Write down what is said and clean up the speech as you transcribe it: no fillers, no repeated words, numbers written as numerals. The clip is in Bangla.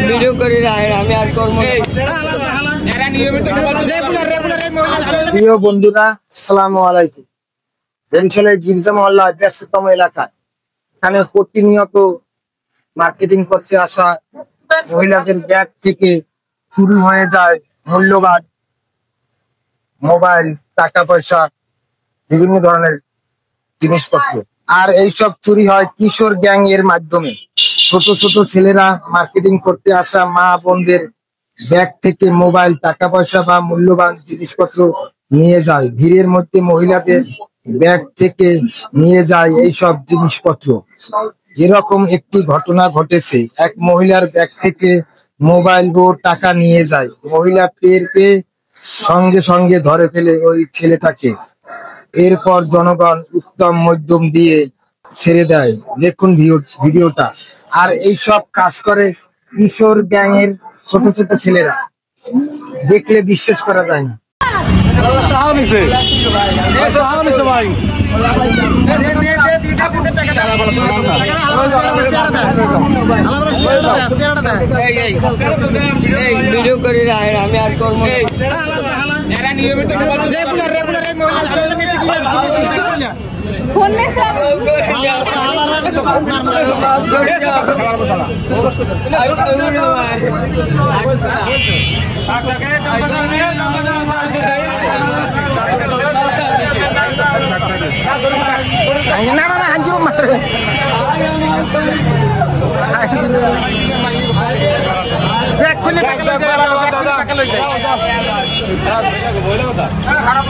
ভিডিও করে আমি আর করবো। প্রিয় বন্ধুরা, আসসালামু আলাইকুম। বরিশালের গির্জা মহল্লা ব্যস্ততম এলাকায় এখানে প্রতিনিয়ত মার্কেটিং করতে আসা মহিলাদের ব্যাগ থেকে চুরি হয়ে যায় মূল্যবান মোবাইল, টাকা পয়সা, বিভিন্ন ধরনের জিনিসপত্র। আর এইসব চুরি হয় কিশোর গ্যাং এর মাধ্যমে। ছোট ছোট ছেলেরা মার্কেটিং করতে আসা মা বোনদের ব্যাগ থেকে মোবাইল, টাকা পয়সা বা মূল্যবান জিনিসপত্র নিয়ে যায়। ভিড়ের মধ্যে মহিলাদের ব্যাগ থেকে নিয়ে যায় এইসব জিনিসপত্র। এরকম একটি ঘটনা ঘটেছে। এক মহিলার ব্যাগ থেকে মোবাইল ও টাকা নিয়ে যায়। মহিলা টের পেয়ে সঙ্গে সঙ্গে ধরে ফেলে ওই ছেলেটাকে। এরপর জনগণ উত্তম মধ্যম দিয়ে ছেড়ে দেয়। দেখুন ভিডিওটা। আর এইসব কাজ করে কিশোর গ্যাং এর ছোট ছোট ছেলেরা, দেখলে বিশ্বাস করা যায় না। ভিডিও করে আমি আর করবো। না